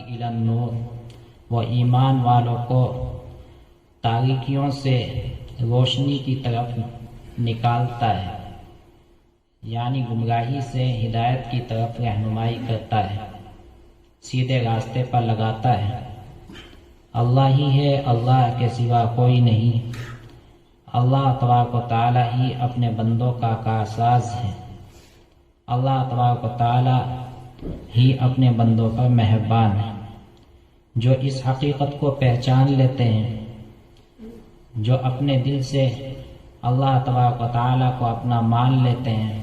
الی النور، وہ ایمان والوں کو تاریکیوں سے روشنی کی طرف نکالتا ہے، یعنی گمراہی سے ہدایت کی طرف رہنمائی کرتا ہے، سیدھے راستے پر لگاتا ہے۔ اللہ ہی ہے، اللہ کے سوا کوئی نہیں۔ اللہ تبارک و تعالی ہی اپنے بندوں کا کارساز ہے۔ اللہ تبارک و تعالی ہی اپنے بندوں پر مہربان ہے۔ جو اس حقیقت کو پہچان لیتے ہیں، جو اپنے دل سے اللہ تبارک و تعالی کو اپنا مان لیتے ہیں،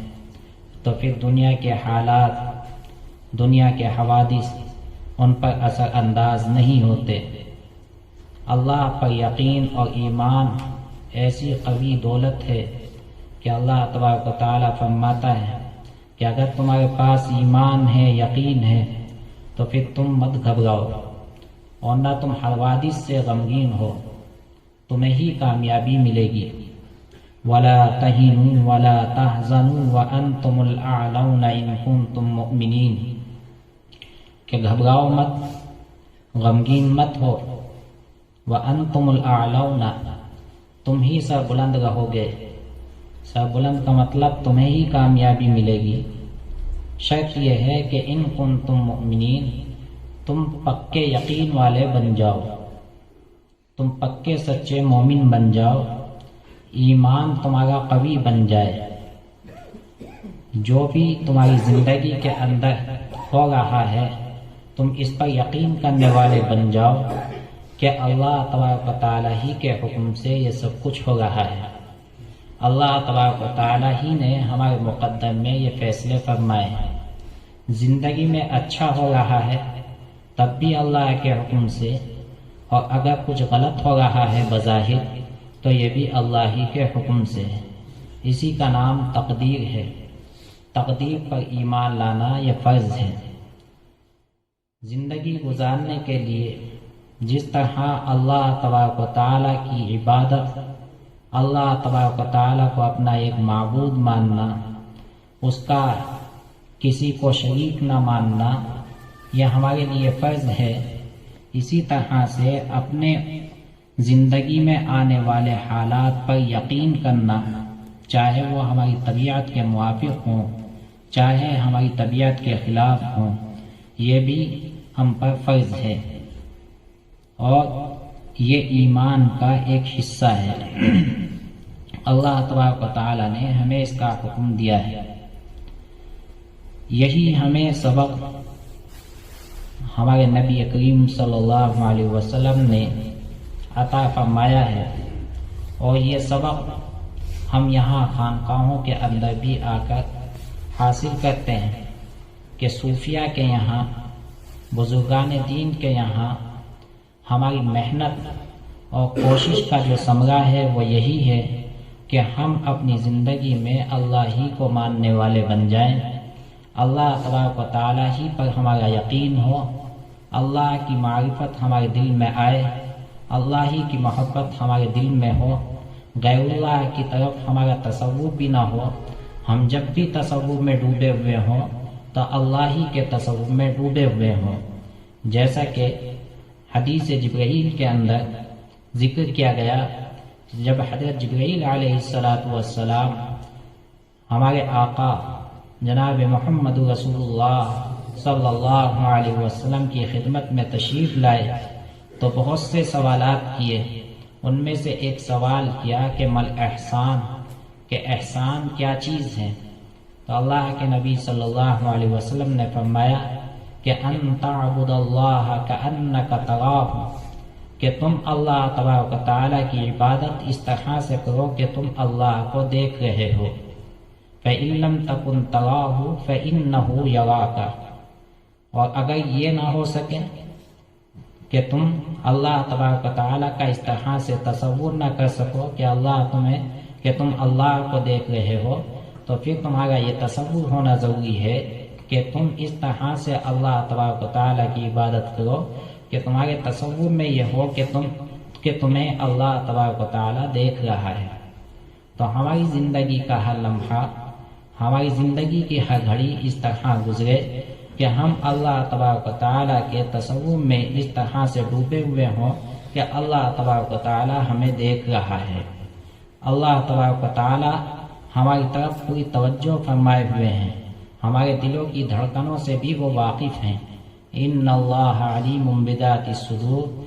تو پھر دنیا کے حالات، دنیا کے حوادث ان پر اثر انداز نہیں ہوتے۔ اللہ پر یقین اور ایمان ایسی قوی دولت ہے کہ اللہ تبارک و تعالی فرماتا ہے کہ اگر تمہارے پاس ایمان ہے، یقین ہے، تو پھر تم مت گھبراؤ اور نہ تم حوادث سے غمگین ہو، تمہیں ہی کامیابی ملے گی۔ وَلَا تَهِنُوا وَلَا تَحْزَنُوا وَأَنْتُمُ الْأَعْلَوْنَ إِن كُنتُم مُؤْمِنِينَ، کہ گھبراؤ مت، غمگین مت ہو۔ وَأَنْتُمُ الْأَعْلَوْنَ، تم ہی سر بلند رہو گے۔ سر بلند کا مطلب تمہیں ہی کامیابی ملے گی۔ شرط یہ ہے کہ ان کنتم مؤمنین، تم پکے یقین والے بن جاؤ، تم پکے سچے مومن بن جاؤ، ایمان تمہارا قوی بن جائے۔ جو بھی تمہاری زندگی کے اندر ہو رہا ہے، تم اس پر یقین کرنے والے بن جاؤ کہ اللہ تبارک و تعالی ہی کے حکم سے یہ سب کچھ ہو رہا ہے۔ اللہ تبارک و تعالی ہی نے ہمارے مقدر میں یہ فیصلے فرمائے ہیں۔ زندگی میں اچھا ہو رہا ہے تب بھی اللہ کے حکم سے، اور اگر کچھ غلط ہو رہا ہے بظاہر تو یہ بھی اللہ ہی کے حکم سے ہے۔ اسی کا نام تقدیر ہے۔ تقدیر پر ایمان لانا یہ فرض ہے۔ زندگی گزارنے کے لیے جس طرح اللہ تبارک و تعالیٰ کی عبادت، اللہ تبارک و تعالیٰ کو اپنا ایک معبود ماننا، اس کا کسی کو شریک نہ ماننا، یہ ہمارے لیے فرض ہے، اسی طرح سے اپنے زندگی میں آنے والے حالات پر یقین کرنا، چاہے وہ ہماری طبیعت کے موافق ہوں، چاہے ہماری طبیعت کے خلاف ہوں، یہ بھی ہم پر فرض ہے، اور یہ ایمان کا ایک حصہ ہے۔ اللہ تبارک و تعالی نے ہمیں اس کا حکم دیا ہے۔ یہی ہمیں سبق ہمارے نبی کریم صلی اللہ علیہ وسلم نے عطا فرمایا ہے، اور یہ سبق ہم یہاں خانقاہوں کے اندر بھی آ کر حاصل کرتے ہیں کہ صوفیہ کے یہاں، بزرگان دین کے یہاں ہماری محنت اور کوشش کا جو ثمرہ ہے وہ یہی ہے کہ ہم اپنی زندگی میں اللہ ہی کو ماننے والے بن جائیں، اللہ تبارک و تعالی ہی پر ہمارا یقین ہو، اللہ کی معرفت ہمارے دل میں آئے، اللہ ہی کی محبت ہمارے دل میں ہو، غیر اللہ کی طرف ہمارا تصور بھی نہ ہو۔ ہم جب بھی تصور میں ڈوبے ہوئے ہوں تو اللہ ہی کے تصور میں ڈوبے ہوئے ہوں، جیسا کہ حدیث جبرائیل کے اندر ذکر کیا گیا، جب حضرت جبرائیل علیہ السلام ہمارے آقا جناب محمد رسول اللہ صلی اللہ علیہ وسلم کی خدمت میں تشریف لائے تو بہت سے سوالات کیے۔ ان میں سے ایک سوال کیا کہ مل احسان، کہ احسان کیا چیز ہے؟ تو اللہ کے نبی صلی اللہ علیہ وسلم نے فرمایا کہ ان تعبد اللہ کأنک تراہ، کہ تم اللہ تبارک و تعالیٰ کی عبادت اس طرح سے کرو کہ تم اللہ کو دیکھ رہے ہو۔ فإن لم تکن تراہ فإنہ یراک، اور اگر یہ نہ ہو سکے کہ تم اللہ تبارک و تعالیٰ کا اس طرح سے تصور نہ کر سکو کہ تم اللہ کو دیکھ رہے ہو، تو پھر تمہارا یہ تصور ہونا ضروری ہے کہ تم اس طرح سے اللہ تبارک و تعالیٰ کی عبادت کرو کہ تمہارے تصور میں یہ ہو کہ تمہیں اللہ تبارک و تعالیٰ دیکھ رہا ہے۔ تو ہماری زندگی کا ہر لمحہ، ہماری زندگی کی ہر گھڑی اس طرح گزرے، کہ ہم اللہ تبارک و تعالیٰ کے تصور میں اس طرح سے ڈوبے ہوئے ہوں کہ اللہ تبارک و تعالیٰ ہمیں دیکھ رہا ہے۔ اللہ تبارک و تعالیٰ ہماری طرف پوری توجہ فرمائے ہوئے ہیں، ہمارے دلوں کی دھڑکنوں سے بھی وہ واقف ہیں۔ ان اللہ علیم بذات الصدور،